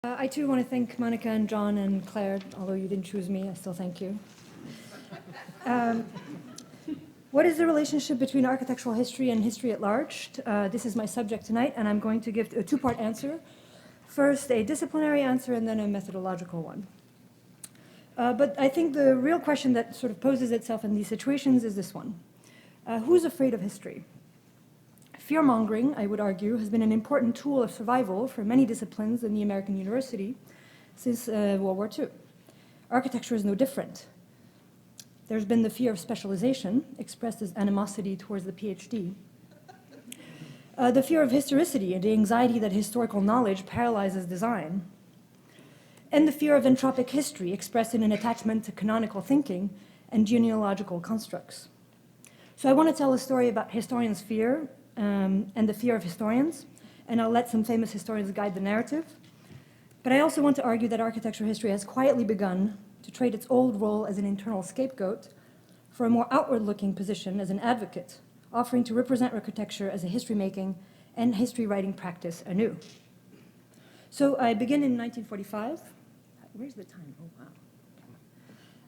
I too want to thank Monica and John and Claire, although you didn't choose me, I still thank you. What is the relationship between architectural history and history at large? This is my subject tonight, and I'm going to give a two-part answer. First, a disciplinary answer, and then a methodological one. But I think the real question that sort of poses itself in these situations is this one. Who's afraid of history? Fear-mongering, I would argue, has been an important tool of survival for many disciplines in the American university since World War II. Architecture is no different. There's been the fear of specialization, expressed as animosity towards the PhD. The fear of historicity and the anxiety that historical knowledge paralyzes design. And the fear of entropic history, expressed in an attachment to canonical thinking and genealogical constructs. So I want to tell a story about historians' fear and the fear of historians, and I'll let some famous historians guide the narrative. But I also want to argue that architectural history has quietly begun to trade its old role as an internal scapegoat for a more outward-looking position as an advocate, offering to represent architecture as a history-making and history-writing practice anew. So I begin in 1945. Where's the time? Oh, wow.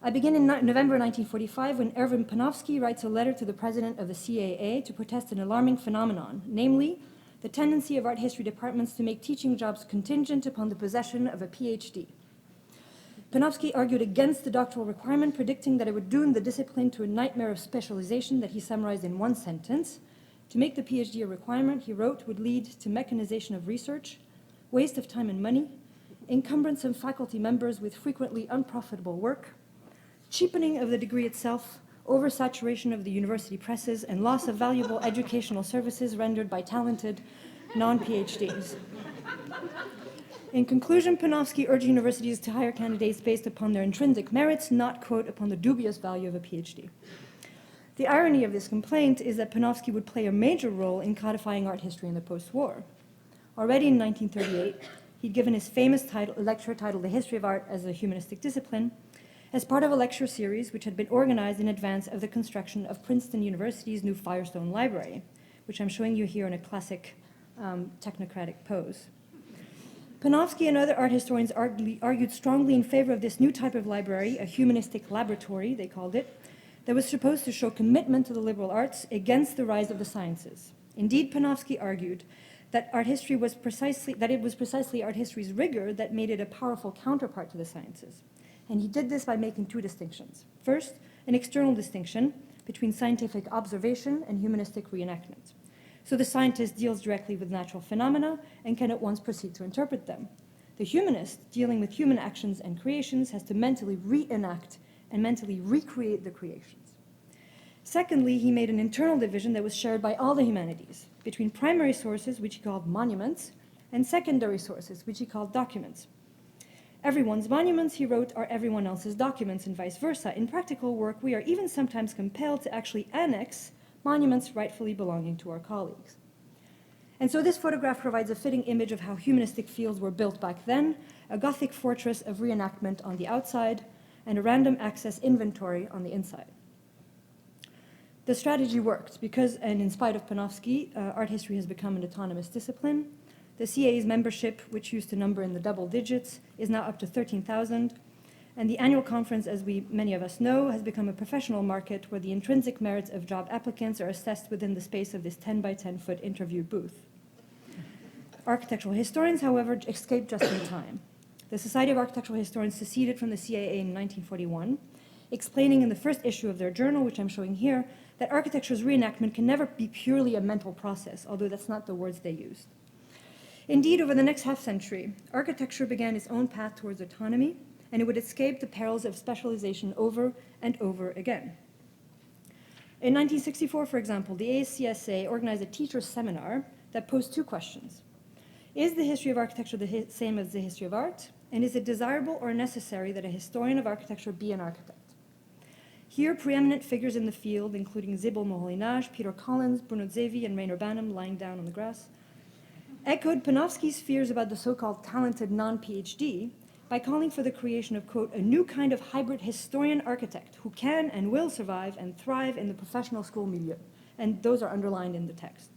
I begin in November 1945 when Erwin Panofsky writes a letter to the president of the CAA to protest an alarming phenomenon, namely the tendency of art history departments to make teaching jobs contingent upon the possession of a PhD. Panofsky argued against the doctoral requirement, predicting that it would doom the discipline to a nightmare of specialization that he summarized in one sentence. To make the PhD a requirement, he wrote, would lead to mechanization of research, waste of time and money, encumbrance of faculty members with frequently unprofitable work, cheapening of the degree itself, oversaturation of the university presses, and loss of valuable educational services rendered by talented non-PhDs. In conclusion, Panofsky urged universities to hire candidates based upon their intrinsic merits, not, quote, upon the dubious value of a PhD. The irony of this complaint is that Panofsky would play a major role in codifying art history in the post-war. Already in 1938, he'd given his famous lecture titled The History of Art as a Humanistic Discipline, as part of a lecture series which had been organized in advance of the construction of Princeton University's new Firestone Library, which I'm showing you here in a classic technocratic pose. Panofsky and other art historians argued strongly in favor of this new type of library, a humanistic laboratory, they called it, that was supposed to show commitment to the liberal arts against the rise of the sciences. Indeed, Panofsky argued that it was precisely art history's rigor that made it a powerful counterpart to the sciences. And he did this by making two distinctions. First, an external distinction between scientific observation and humanistic reenactment. So the scientist deals directly with natural phenomena and can at once proceed to interpret them. The humanist, dealing with human actions and creations, has to mentally reenact and mentally recreate the creations. Secondly, he made an internal division that was shared by all the humanities, between primary sources, which he called monuments, and secondary sources, which he called documents. Everyone's monuments, he wrote, are everyone else's documents, and vice versa. In practical work, we are even sometimes compelled to actually annex monuments rightfully belonging to our colleagues. And so this photograph provides a fitting image of how humanistic fields were built back then, a Gothic fortress of reenactment on the outside, and a random access inventory on the inside. The strategy worked because, and in spite of Panofsky, art history has become an autonomous discipline. The CAA's membership, which used to number in the double digits, is now up to 13,000. And the annual conference, as many of us know, has become a professional market where the intrinsic merits of job applicants are assessed within the space of this 10 by 10 foot interview booth. Architectural historians, however, escaped just in time. The Society of Architectural Historians seceded from the CAA in 1941, explaining in the first issue of their journal, which I'm showing here, that architecture's reenactment can never be purely a mental process, although that's not the words they used. Indeed, over the next half-century, architecture began its own path towards autonomy, and it would escape the perils of specialization over and over again. In 1964, for example, the ASCSA organized a teacher's seminar that posed two questions. Is the history of architecture the same as the history of art? And is it desirable or necessary that a historian of architecture be an architect? Here, preeminent figures in the field, including Zibel Moholy-Nagy, Peter Collins, Bruno Zevi, and Rainer Banham, lying down on the grass, echoed Panofsky's fears about the so-called talented non-PhD by calling for the creation of, quote, a new kind of hybrid historian architect who can and will survive and thrive in the professional school milieu. And those are underlined in the text.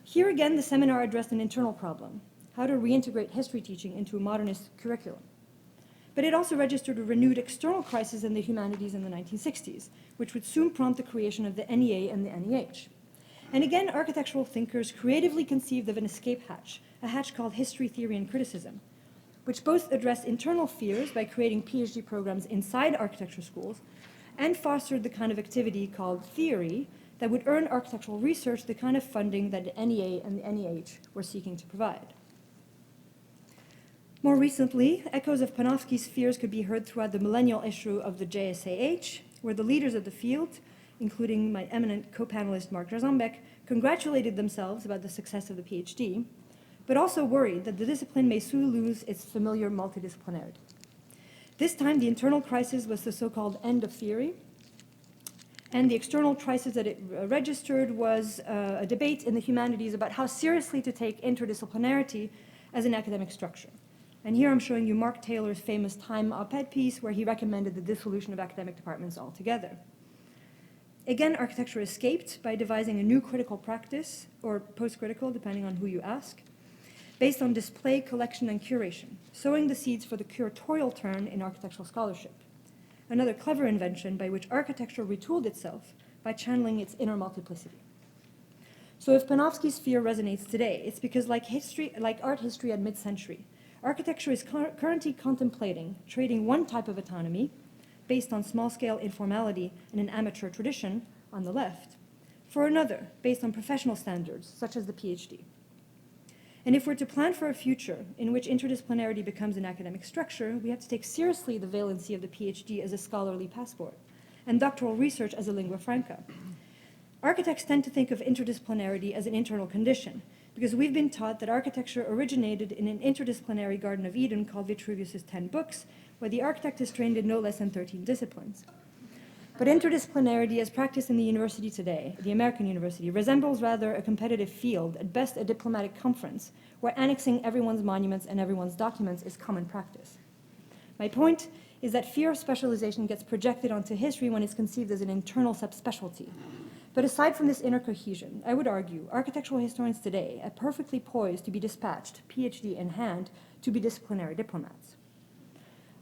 Here again, the seminar addressed an internal problem. how to reintegrate history teaching into a modernist curriculum. But it also registered a renewed external crisis in the humanities in the 1960s, which would soon prompt the creation of the NEA and the NEH. And again, architectural thinkers creatively conceived of an escape hatch, a hatch called history, theory, and criticism, which both addressed internal fears by creating PhD programs inside architecture schools and fostered the kind of activity called theory that would earn architectural research the kind of funding that the NEA and the NEH were seeking to provide. More recently, echoes of Panofsky's fears could be heard throughout the millennial issue of the JSAH, where the leaders of the field, including my eminent co-panelist Mark Jarzambek, congratulated themselves about the success of the PhD, but also worried that the discipline may soon lose its familiar multidisciplinarity. This time, the internal crisis was the so-called end of theory, and the external crisis that it registered was a debate in the humanities about how seriously to take interdisciplinarity as an academic structure. And here I'm showing you Mark Taylor's famous Time op-ed piece where he recommended the dissolution of academic departments altogether. Again, architecture escaped by devising a new critical practice, or post-critical, depending on who you ask, based on display, collection, and curation, sowing the seeds for the curatorial turn in architectural scholarship, another clever invention by which architecture retooled itself by channeling its inner multiplicity. So if Panofsky's fear resonates today, it's because like art history at mid-century, architecture is currently contemplating trading one type of autonomy, based on small-scale informality and an amateur tradition, on the left, for another, based on professional standards, such as the PhD. And if we're to plan for a future in which interdisciplinarity becomes an academic structure, we have to take seriously the valency of the PhD as a scholarly passport, and doctoral research as a lingua franca. Architects tend to think of interdisciplinarity as an internal condition, because we've been taught that architecture originated in an interdisciplinary Garden of Eden called Vitruvius's 10 Books, where the architect is trained in no less than 13 disciplines. But interdisciplinarity as practiced in the university today, the American university, resembles rather a competitive field, at best a diplomatic conference, where annexing everyone's monuments and everyone's documents is common practice. My point is that fear of specialization gets projected onto history when it's conceived as an internal subspecialty. But aside from this inner cohesion, I would argue architectural historians today are perfectly poised to be dispatched, PhD in hand, to be disciplinary diplomats.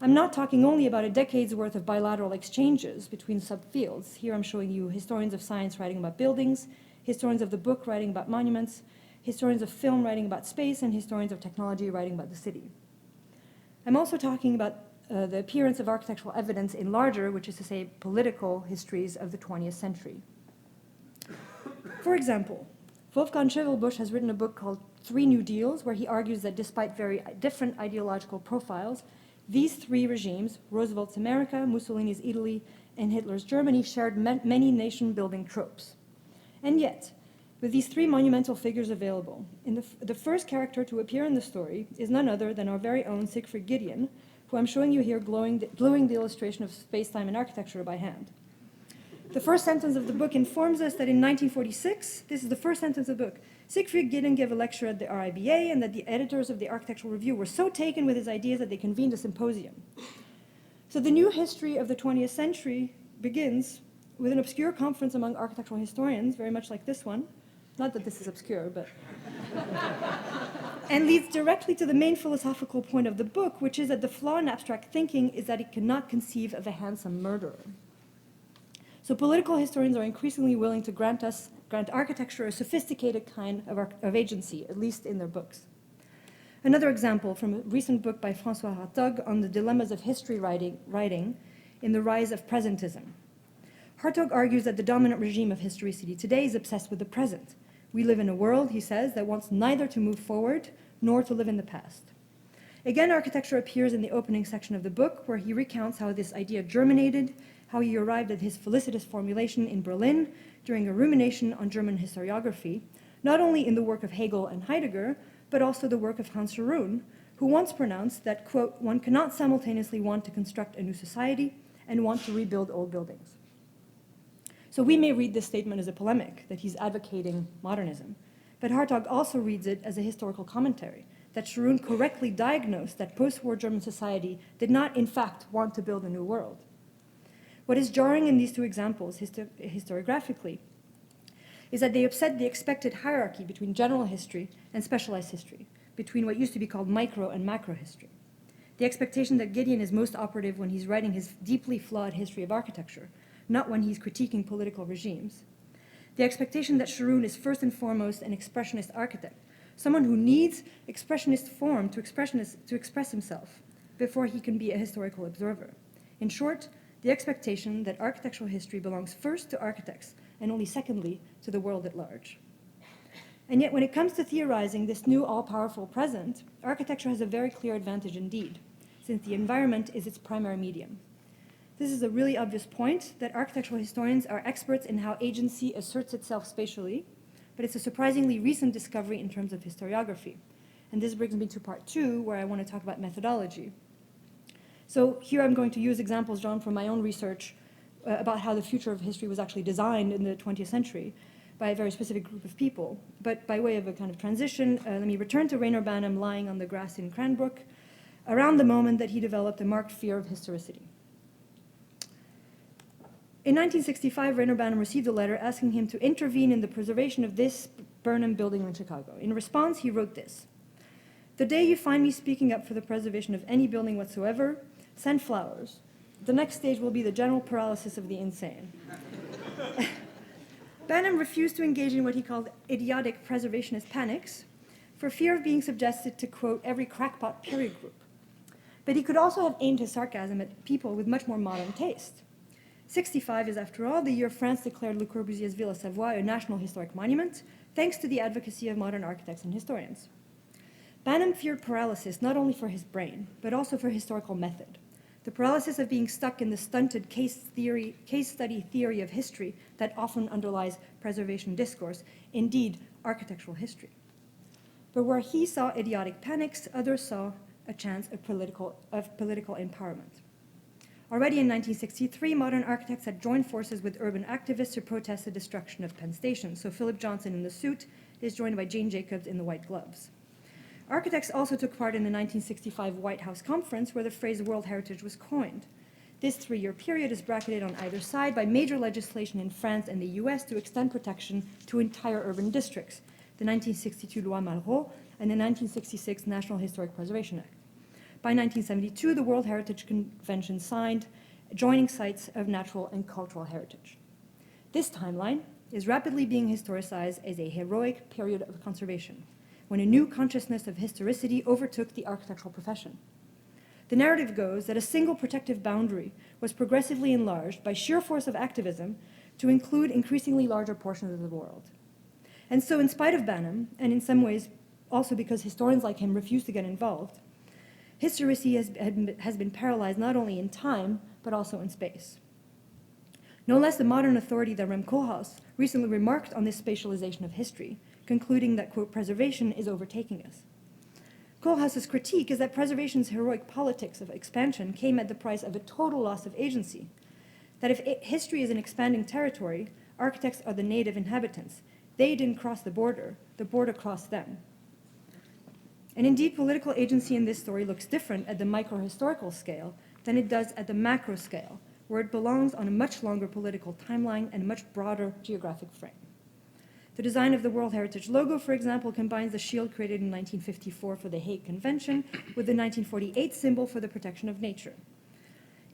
I'm not talking only about a decade's worth of bilateral exchanges between subfields. Here I'm showing you historians of science writing about buildings, historians of the book writing about monuments, historians of film writing about space, and historians of technology writing about the city. I'm also talking about the appearance of architectural evidence in larger, which is to say, political histories of the 20th century. For example, Wolfgang Schävelbusch has written a book called Three New Deals, where he argues that despite very different ideological profiles, these three regimes, Roosevelt's America, Mussolini's Italy, and Hitler's Germany, shared many nation-building tropes. And yet, with these three monumental figures available, the first character to appear in the story is none other than our very own Siegfried Gideon, who I'm showing you here gluing the illustration of space-time and architecture by hand. The first sentence of the book informs us that in 1946, this is the first sentence of the book, Siegfried Gideon gave a lecture at the RIBA and that the editors of the Architectural Review were so taken with his ideas that they convened a symposium. So the new history of the 20th century begins with an obscure conference among architectural historians, very much like this one. Not that this is obscure, but... and leads directly to the main philosophical point of the book, which is that the flaw in abstract thinking is that it cannot conceive of a handsome murderer. So political historians are increasingly willing to grant architecture a sophisticated kind of agency, at least in their books. Another example from a recent book by François Hartog on the dilemmas of history writing in the rise of presentism. Hartog argues that the dominant regime of historicity today is obsessed with the present. We live in a world, he says, that wants neither to move forward nor to live in the past. Again, architecture appears in the opening section of the book, where he recounts how this idea germinated, how he arrived at his felicitous formulation in Berlin during a rumination on German historiography, not only in the work of Hegel and Heidegger, but also the work of Hans Scharoun, who once pronounced that, quote, one cannot simultaneously want to construct a new society and want to rebuild old buildings. So we may read this statement as a polemic, that he's advocating modernism, but Hartog also reads it as a historical commentary, that Scharoun correctly diagnosed that post-war German society did not, in fact, want to build a new world. What is jarring in these two examples, historiographically, is that they upset the expected hierarchy between general history and specialized history, between what used to be called micro and macro history. The expectation that Gideon is most operative when he's writing his deeply flawed history of architecture, not when he's critiquing political regimes. The expectation that Sharoun is first and foremost an expressionist architect, someone who needs expressionist form to express himself before he can be a historical observer. In short, the expectation that architectural history belongs first to architects and only secondly to the world at large. And yet, when it comes to theorizing this new all-powerful present, architecture has a very clear advantage indeed, since the environment is its primary medium. This is a really obvious point, that architectural historians are experts in how agency asserts itself spatially, but it's a surprisingly recent discovery in terms of historiography. And this brings me to part 2, where I want to talk about methodology. So here I'm going to use examples drawn from my own research about how the future of history was actually designed in the 20th century by a very specific group of people. But by way of a kind of transition, let me return to Rainer Banham lying on the grass in Cranbrook around the moment that he developed a marked fear of historicity. In 1965, Rainer Banham received a letter asking him to intervene in the preservation of this Burnham building in Chicago. In response, he wrote this: "The day you find me speaking up for the preservation of any building whatsoever, send flowers. The next stage will be the general paralysis of the insane." Banham refused to engage in what he called idiotic preservationist panics for fear of being subjected to, quote, every crackpot period group. But he could also have aimed his sarcasm at people with much more modern taste. 65 is, after all, the year France declared Le Corbusier's Villa Savoye a national historic monument, thanks to the advocacy of modern architects and historians. Banham feared paralysis not only for his brain, but also for historical method. The paralysis of being stuck in the stunted case study theory of history that often underlies preservation discourse, indeed architectural history. But where he saw idiotic panics, others saw a chance of political empowerment. Already in 1963, modern architects had joined forces with urban activists to protest the destruction of Penn Station. So Philip Johnson in the suit is joined by Jane Jacobs in the white gloves. Architects also took part in the 1965 White House Conference, where the phrase World Heritage was coined. This 3-year period is bracketed on either side by major legislation in France and the US to extend protection to entire urban districts, the 1962 Loi Malraux and the 1966 National Historic Preservation Act. By 1972, the World Heritage Convention signed joining sites of natural and cultural heritage. This timeline is rapidly being historicized as a heroic period of conservation, when a new consciousness of historicity overtook the architectural profession. The narrative goes that a single protective boundary was progressively enlarged by sheer force of activism to include increasingly larger portions of the world. And so, in spite of Banham, and in some ways also because historians like him refused to get involved, historicity has been paralyzed not only in time, but also in space. No less a modern authority than Rem Koolhaas recently remarked on this spatialization of history, concluding that, quote, preservation is overtaking us. Koolhaas's critique is that preservation's heroic politics of expansion came at the price of a total loss of agency, that if history is an expanding territory, architects are the native inhabitants. They didn't cross the border crossed them. And indeed, political agency in this story looks different at the micro-historical scale than it does at the macro scale, where it belongs on a much longer political timeline and a much broader geographic frame. The design of the World Heritage logo, for example, combines the shield created in 1954 for the Hague Convention with the 1948 symbol for the protection of nature.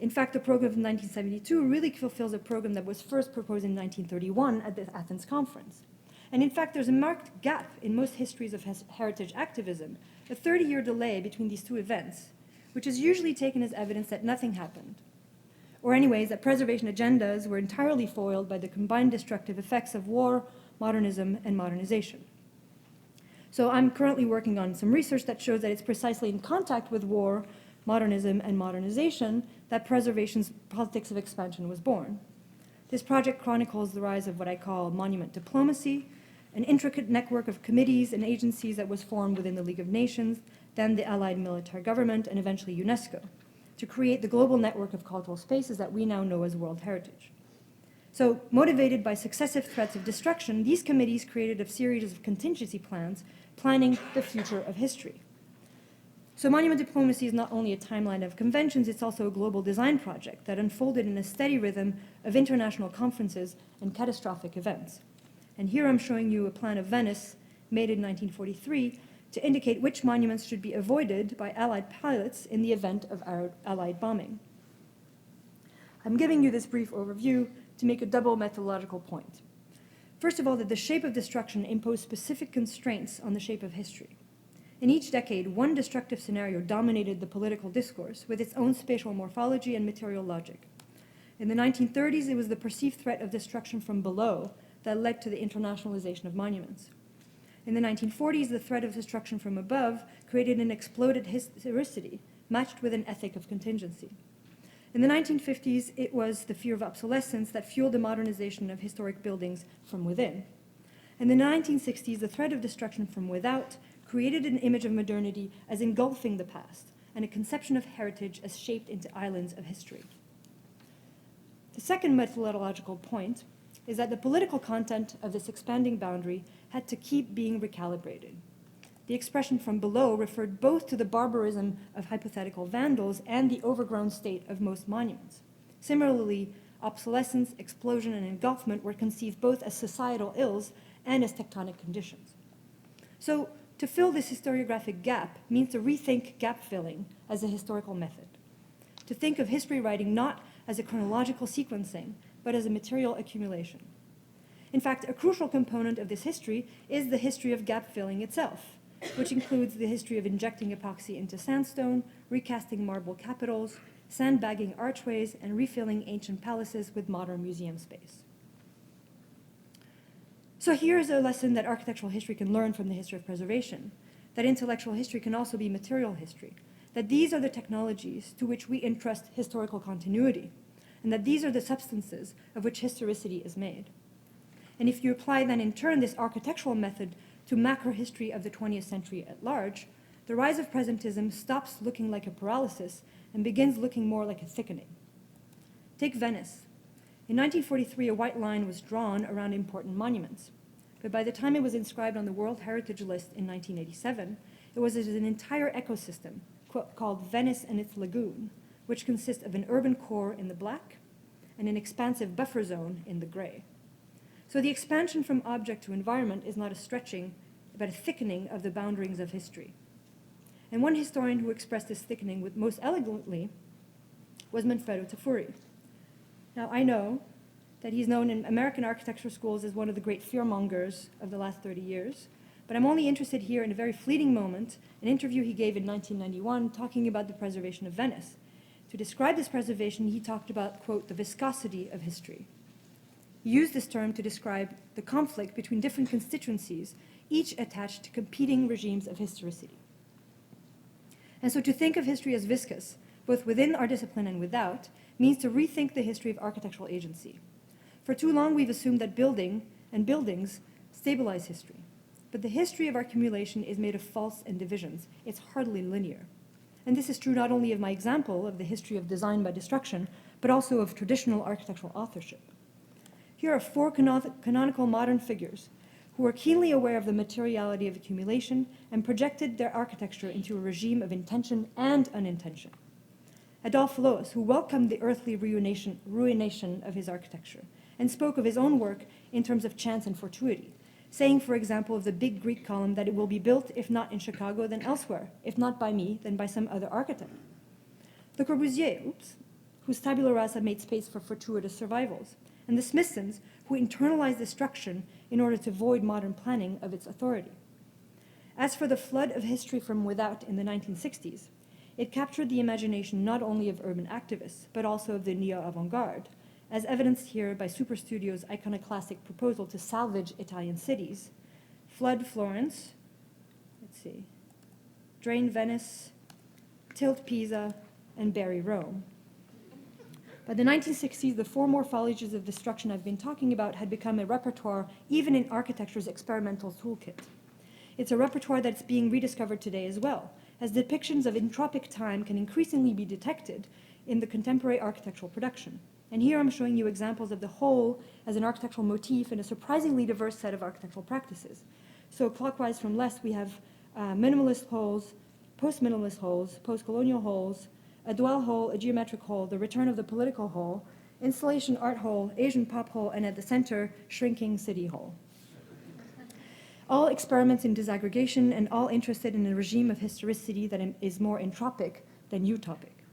In fact, the program of 1972 really fulfills a program that was first proposed in 1931 at the Athens Conference. And in fact, there's a marked gap in most histories of heritage activism, a 30-year delay between these two events, which is usually taken as evidence that nothing happened. Or anyways, that preservation agendas were entirely foiled by the combined destructive effects of war, modernism, and modernization. So I'm currently working on some research that shows that it's precisely in contact with war, modernism, and modernization that preservation's politics of expansion was born. This project chronicles the rise of what I call monument diplomacy, an intricate network of committees and agencies that was formed within the League of Nations, then the Allied military government, and eventually UNESCO, to create the global network of cultural spaces that we now know as World Heritage. So, motivated by successive threats of destruction, these committees created a series of contingency plans planning the future of history. So monument diplomacy is not only a timeline of conventions, it's also a global design project that unfolded in a steady rhythm of international conferences and catastrophic events. And here I'm showing you a plan of Venice, made in 1943, to indicate which monuments should be avoided by Allied pilots in the event of Allied bombing. I'm giving you this brief overview to make a double methodological point. First of all, that the shape of destruction imposed specific constraints on the shape of history. In each decade, one destructive scenario dominated the political discourse with its own spatial morphology and material logic. In the 1930s, it was the perceived threat of destruction from below that led to the internationalization of monuments. In the 1940s, the threat of destruction from above created an exploded historicity matched with an ethic of contingency. In the 1950s, it was the fear of obsolescence that fueled the modernization of historic buildings from within. In the 1960s, the threat of destruction from without created an image of modernity as engulfing the past and a conception of heritage as shaped into islands of history. The second methodological point is that the political content of this expanding boundary had to keep being recalibrated. The expression from below referred both to the barbarism of hypothetical vandals and the overgrown state of most monuments. Similarly, obsolescence, explosion, and engulfment were conceived both as societal ills and as tectonic conditions. So, to fill this historiographic gap means to rethink gap filling as a historical method, to think of history writing not as a chronological sequencing, but as a material accumulation. In fact, a crucial component of this history is the history of gap filling itself, which includes the history of injecting epoxy into sandstone, recasting marble capitals, sandbagging archways, and refilling ancient palaces with modern museum space. So here's a lesson that architectural history can learn from the history of preservation, that intellectual history can also be material history, that these are the technologies to which we entrust historical continuity, and that these are the substances of which historicity is made. And if you apply then in turn this architectural method to macro history of the 20th century at large, the rise of presentism stops looking like a paralysis and begins looking more like a thickening. Take Venice. In 1943, a white line was drawn around important monuments. But by the time it was inscribed on the World Heritage List in 1987, it was as an entire ecosystem called Venice and its Lagoon, which consists of an urban core in the black and an expansive buffer zone in the gray. So the expansion from object to environment is not a stretching, but a thickening of the boundaries of history. And one historian who expressed this thickening most elegantly was Manfredo Tafuri. Now, I know that he's known in American architecture schools as one of the great fearmongers of the last 30 years, but I'm only interested here in a very fleeting moment, an interview he gave in 1991 talking about the preservation of Venice. To describe this preservation, he talked about, quote, the viscosity of history. He used this term to describe the conflict between different constituencies, each attached to competing regimes of historicity. And so to think of history as viscous, both within our discipline and without, means to rethink the history of architectural agency. For too long, we've assumed that building and buildings stabilize history. But the history of our accumulation is made of faults and divisions. It's hardly linear. And this is true not only of my example of the history of design by destruction, but also of traditional architectural authorship. Here are four canonical modern figures who were keenly aware of the materiality of accumulation and projected their architecture into a regime of intention and unintention. Adolphe Loos, who welcomed the earthly ruination of his architecture and spoke of his own work in terms of chance and fortuity, saying, for example, of the big Greek column that it will be built, if not in Chicago, then elsewhere, if not by me, then by some other architect. Le Corbusier, whose tabula rasa made space for fortuitous survivals, and the Smithsons, who internalized destruction in order to void modern planning of its authority. As for the flood of history from without in the 1960s, it captured the imagination not only of urban activists, but also of the neo-avant-garde, as evidenced here by Superstudio's iconoclastic proposal to salvage Italian cities, flood Florence, drain Venice, tilt Pisa, and bury Rome. By the 1960s, the four morphologies of destruction I've been talking about had become a repertoire even in architecture's experimental toolkit. It's a repertoire that's being rediscovered today as well, as depictions of entropic time can increasingly be detected in the contemporary architectural production. And here I'm showing you examples of the whole as an architectural motif in a surprisingly diverse set of architectural practices. So clockwise from left, we have minimalist holes, post-minimalist holes, post-colonial holes, a dwell hole, a geometric hole, the return of the political hole, installation art hole, Asian pop hole, and at the center, shrinking city hole. all experiments in disaggregation, and all interested in a regime of historicity that is more entropic than utopic.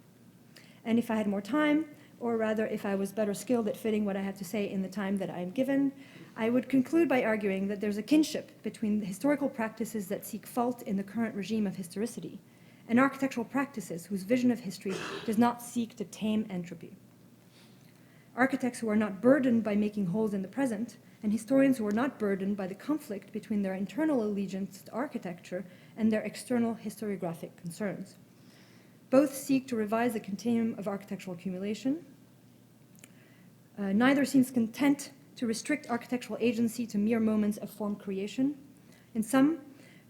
And if I had more time, or rather if I was better skilled at fitting what I have to say in the time that I'm given, I would conclude by arguing that there's a kinship between the historical practices that seek fault in the current regime of historicity and architectural practices whose vision of history does not seek to tame entropy. Architects who are not burdened by making holes in the present, and historians who are not burdened by the conflict between their internal allegiance to architecture and their external historiographic concerns. Both seek to revise the continuum of architectural accumulation. Neither seems content to restrict architectural agency to mere moments of form creation. In sum,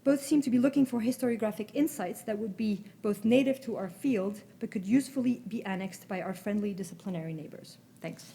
both seem to be looking for historiographic insights that would be both native to our field, but could usefully be annexed by our friendly disciplinary neighbors. Thanks.